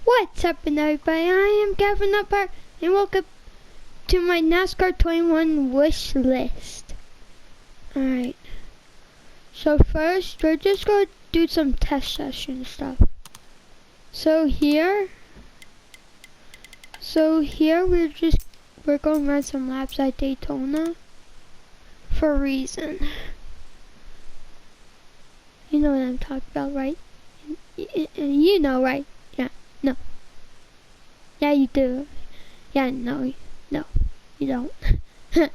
What's up, everybody? I am Gavin Upper, and welcome to my NASCAR 21 wish list. Alright. So first, we're just going to do some test session stuff. So here we're going to run some laps at Daytona for a reason. You know what I'm talking about, right? You know, right? Yeah, no. Yeah, you do. Yeah, no, you don't. You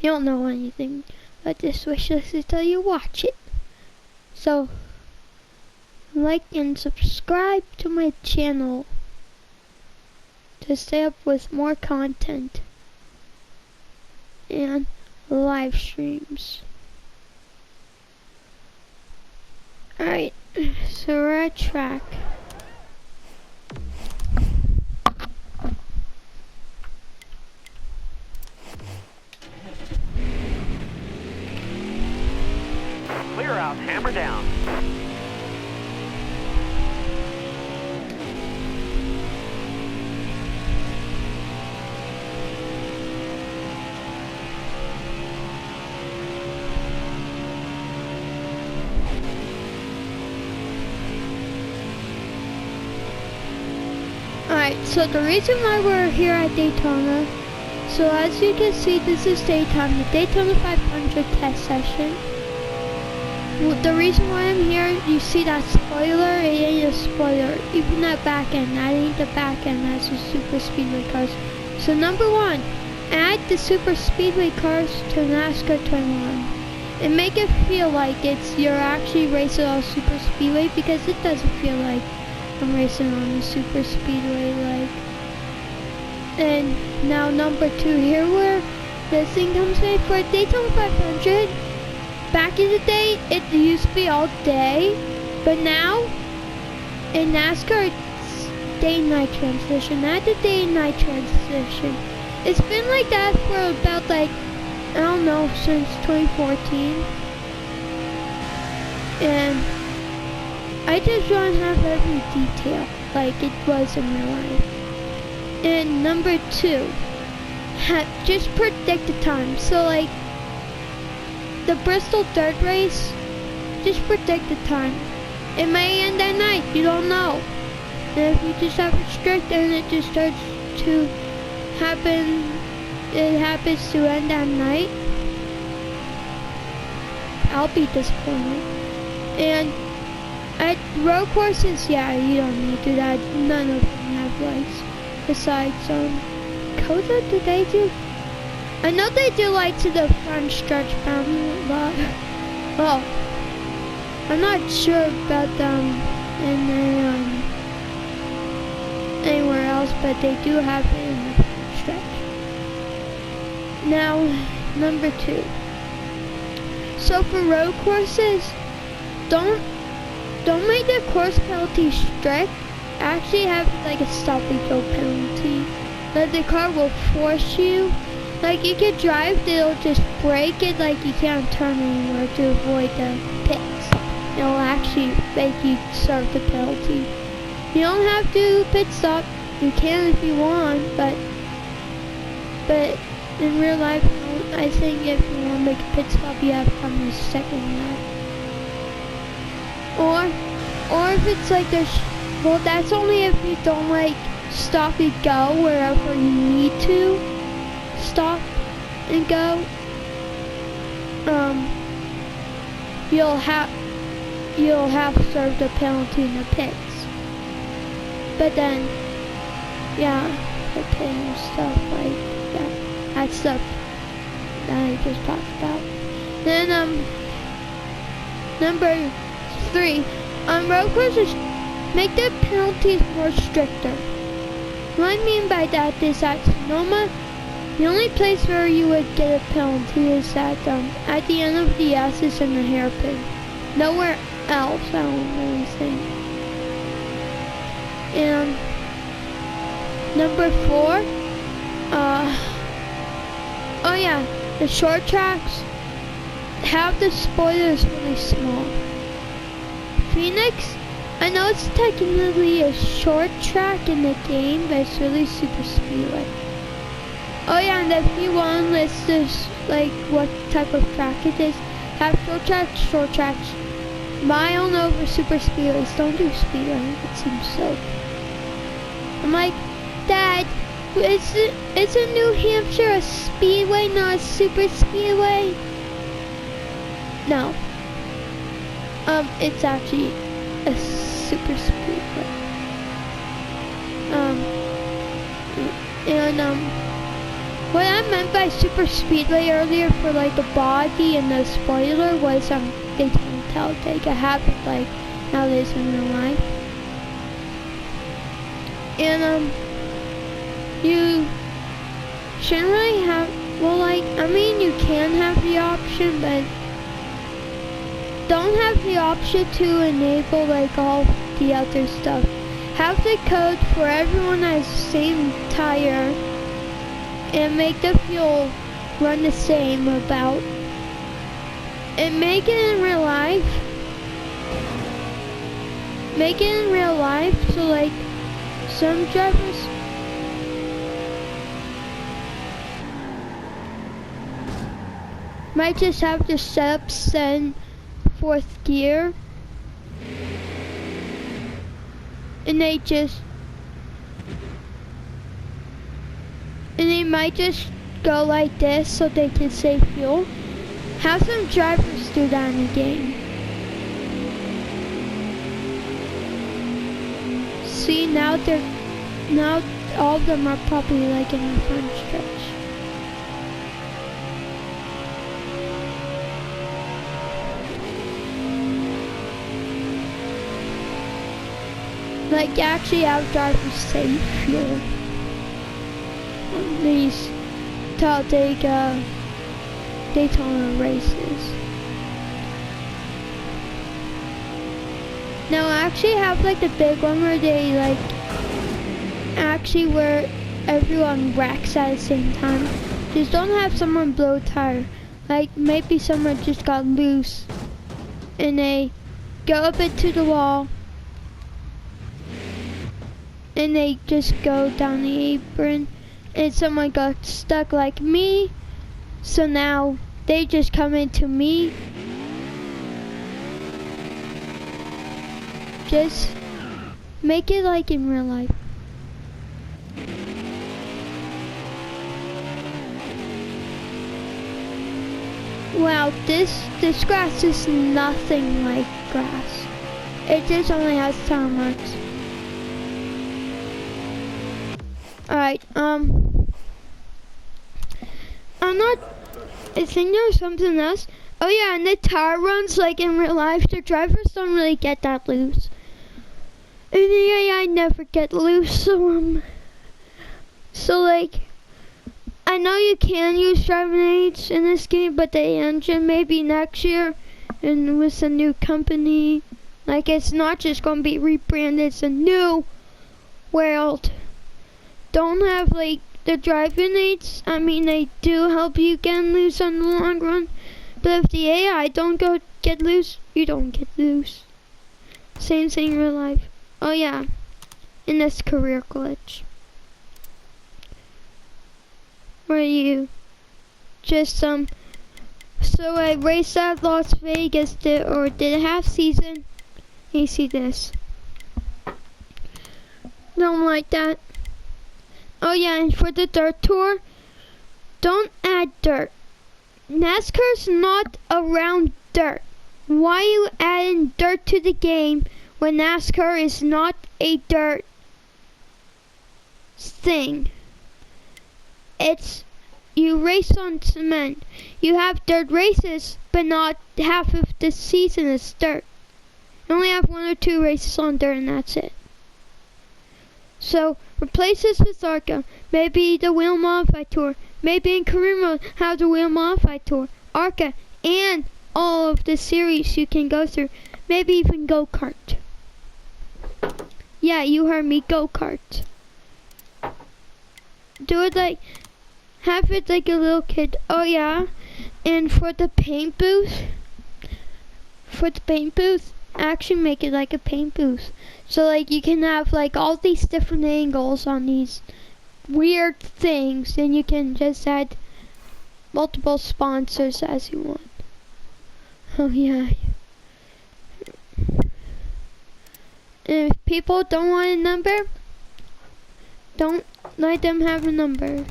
don't know anything but this wish list until you watch it. So, like and subscribe to my channel to stay up with more content and live streams. Alright, so we're at track. Clear out, hammer down. Alright, so the reason why we're here at Daytona, so as you can see, this is daytime, the Daytona 500 test session. The reason why I'm here, you see that spoiler? It ain't a spoiler. Even that back end, that ain't the back end, that's the super speedway cars. So number one, add the super speedway cars to NASCAR 21 and make it feel like you're actually racing on super speedway, because it doesn't feel like I'm racing on a super speedway like. And now number two, here where this thing comes in for Daytona 500. Back in the day, it used to be all day, but now in NASCAR, it's day and night transition. Add the day and night transition. It's been like that for about I don't know, since 2014. And I just want to have every detail like it was in real life. And number two, just predict the time. So like the Bristol dirt race, just predict the time. It may end at night, you don't know. And if you just have it strict and it just starts to happen, it happens to end at night, I'll be disappointed. And at road courses, yeah, you don't need to do that. None of them have lights. Besides, Coda, do they do? I know they do lights in the front stretch bound, but well, I'm not sure about them in anywhere else, but they do have it in the front stretch. Now, number two. So for road courses, don't make the course penalty strict. Actually have like a stop and go penalty. But the car will force you. Like you can drive, they'll just brake it like you can't turn anywhere to avoid the pits. It'll actually make you serve the penalty. You don't have to pit stop. You can if you want, but in real life, I think if you want to make a pit stop, you have to come in second lap. Or if it's like well, that's only if you don't like stop and go wherever you need to stop and go. You'll have to serve the penalty in the pits. But then, yeah, the pit and stuff like that stuff that I just talked about. Then number three, road courses, make the penalties more stricter. What I mean by that is that Sonoma, the only place where you would get a penalty is at the end of the S's and the hairpin. Nowhere else, I don't really think. And number four, oh yeah, the short tracks have the spoilers really small. Phoenix, I know it's technically a short track in the game, but it's really super speedway. Oh yeah, and if you want to list this, like what type of track it is, have short tracks, mile over super speedways. Don't do speedway, it seems so. I'm like, Dad, isn't New Hampshire a speedway, not a super speedway? No. It's actually a super speedway. What I meant by super speedway earlier for like the body and the spoiler was they can't tell like it happened like how it is in real life. And you shouldn't really have, well, like, I mean you can have the option, but don't have the option to enable like all the other stuff. Have the code for everyone that has the same tire and make the fuel run the same about. And make it in real life. Make it in real life so like some drivers might just have to set up send fourth gear, and they might just go like this so they can save fuel. Have some drivers do that in the game. See, now all of them are probably like in the front stretch. Like actually have drivers save fuel on these Talladega Daytona races. Now actually have like the big one where they like actually where everyone wrecks at the same time. Just don't have someone blow a tire. Like maybe someone just got loose and they go up into the wall and they just go down the apron and someone got stuck like me, so now they just come into me. Just make it like in real life. Wow, this grass is nothing like grass. It just only has tire marks. Alright, I'm not, I think there's something else. Oh yeah, and the tire runs like in real life, the drivers don't really get that loose. And yeah, I never get loose, so like, I know you can use driving aids in this game, but the engine maybe next year, and with a new company, like it's not just gonna be rebranded, it's a new world. Don't have like the driving aids. I mean, they do help you get loose on the long run, but if the AI don't go get loose, you don't get loose. Same thing in real life. Oh yeah, in this career glitch, where you just so I raced at Las Vegas did a half season. You see this? Don't like that. Oh yeah, and for the dirt tour, don't add dirt. NASCAR's not around dirt. Why are you adding dirt to the game when NASCAR is not a dirt thing? You race on cement. You have dirt races, but not half of the season is dirt. You only have 1 or 2 races on dirt and that's it. So replace this with ARCA. Maybe the Wheel Modified Tour. Maybe in career mode have the Wheel Modified Tour, ARCA, and all of the series you can go through. Maybe even go-kart. Yeah, you heard me, go-kart. Do it like, have it like a little kid. Oh yeah, and for the paint booth, actually make it like a paint booth. So like you can have like all these different angles on these weird things, and you can just add multiple sponsors as you want. Oh yeah. And if people don't want a number, don't let them have a number.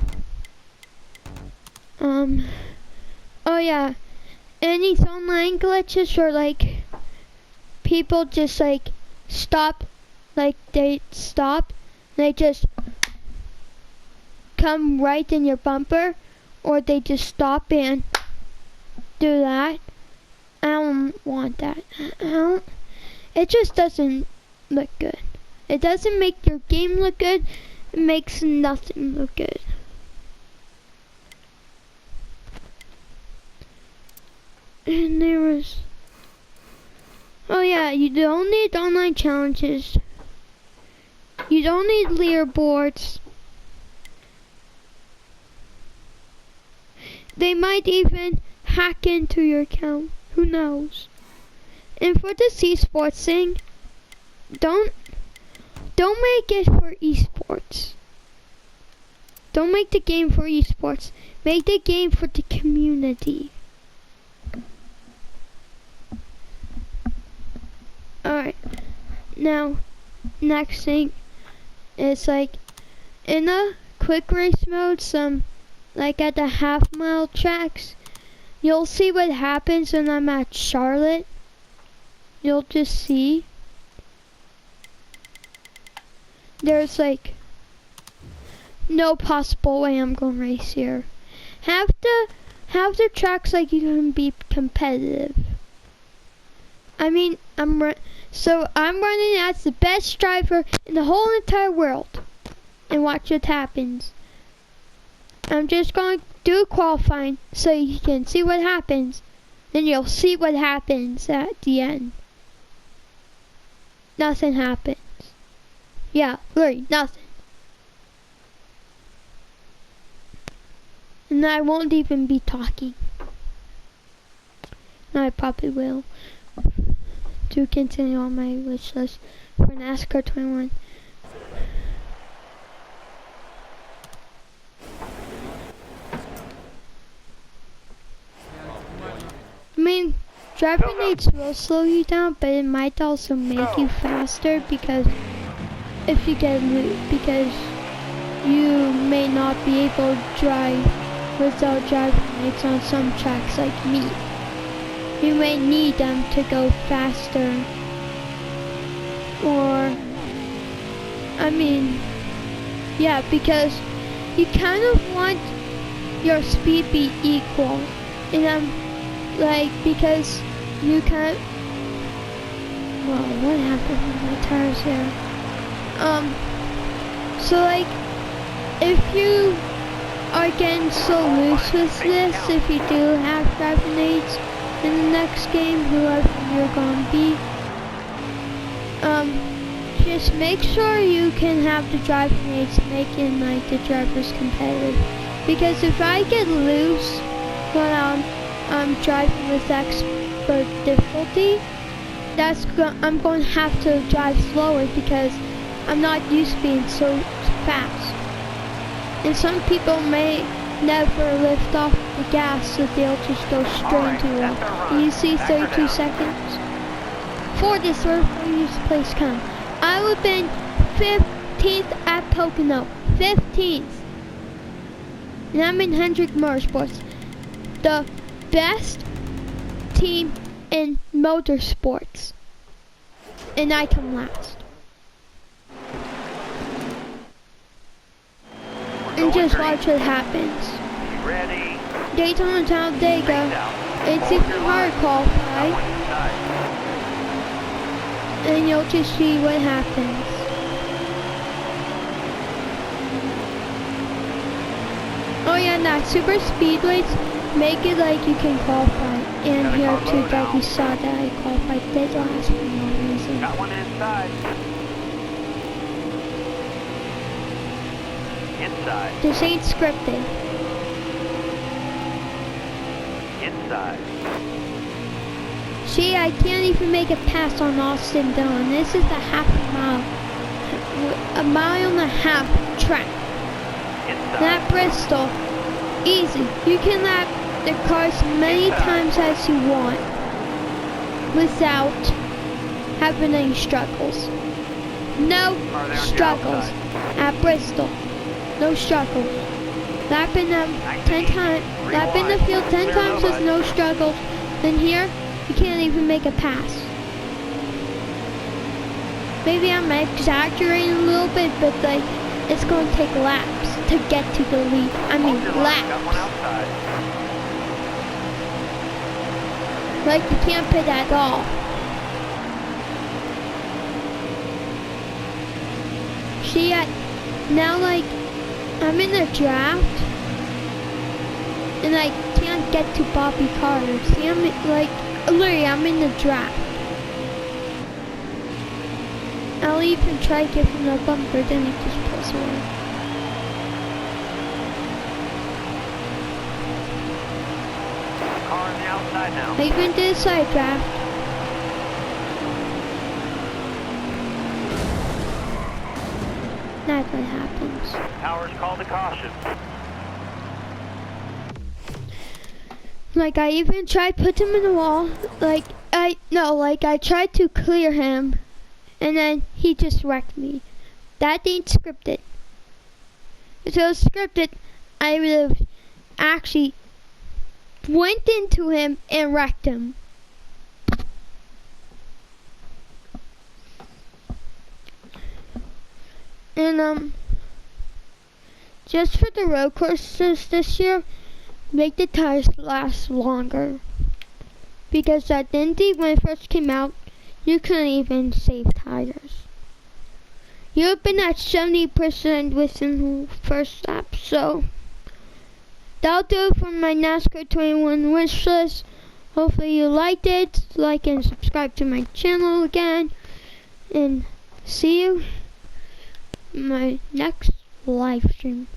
Oh yeah. Any online glitches or like people just like stop, like they stop, they just come right in your bumper, or they just stop and do that. I don't want that. It just doesn't look good. It doesn't make your game look good. It makes nothing look good. And there was, oh yeah, you don't need online challenges. You don't need leaderboards. They might even hack into your account. Who knows? And for this esports thing, don't make it for esports. Don't make the game for esports. Make the game for the community. Alright. Now, next thing is like in a quick race mode, like at the half-mile tracks, you'll see what happens when I'm at Charlotte. You'll just see. There's like no possible way I'm gonna race here. Have the tracks like you can be competitive. I mean, I'm running as the best driver in the whole entire world, and watch what happens. I'm just going to do qualifying so you can see what happens. Then you'll see what happens at the end. Nothing happens. Yeah, really, nothing. And I won't even be talking. No, I probably will. To continue on my wish list for NASCAR 21. I mean, driving aids will slow you down, but it might also make you faster because if you get loose, because you may not be able to drive without driving aids on some tracks like me. You may need them to go faster, or, I mean, yeah, because you kind of want your speed be equal, and I'm like, because you can't, well, what happened with my tires there? So like, if you are getting so loose with this, if you do have driving aids in the next game, whoever you're gonna be, just make sure you can have the driving aids making like the drivers competitive. Because if I get loose when I'm driving with expert difficulty, I'm going to have to drive slower because I'm not used to being so fast. And some people may never lift off the gas, so they'll just go straight into it. You see 32 seconds? For this third place count, I would have been 15th at Pocono. 15th. And I'm in Hendrick Motorsports, the best team in motorsports. And I come last. And just watch what happens. Ready. Daytona Talladega, it's even hard to qualify. And you'll just see what happens. Oh yeah, and that super speedways make it like you can qualify. And here too, that you saw that I qualified dead last for no reason. Got one inside. Inside. This ain't scripted. Inside. See, I can't even make a pass on Austin Dillon. This is a mile and a half track. At Bristol, easy. You can lap the cars many times as you want without having any struggles. No struggles at Bristol. No struggles. Lapping them 10 times, lapping the field 10 times with no struggles. Then here, you can't even make a pass. Maybe I'm exaggerating a little bit, but like, it's going to take laps to get to the lead. I mean, laps. Like, you can't pit at all. See, now like, I'm in the draft, and I can't get to Bobby Carter. See, I'm like, literally, I'm in the draft. I'll even try to give him a bumper, then he just pulls away. Car on the outside now. I even did a side draft. That's what happens. Powers called a caution. Like, I even tried to put him in the wall. Like, I tried to clear him, and then he just wrecked me. That ain't scripted. If it was scripted, I would have actually went into him and wrecked him. And just for the road courses this year, make the tires last longer. Because at Indy, when it first came out, you couldn't even save tires. You've been at 70% within the first lap, so that'll do it for my NASCAR 21 wish list. Hopefully you liked it. Like and subscribe to my channel again. And see you in my next live stream.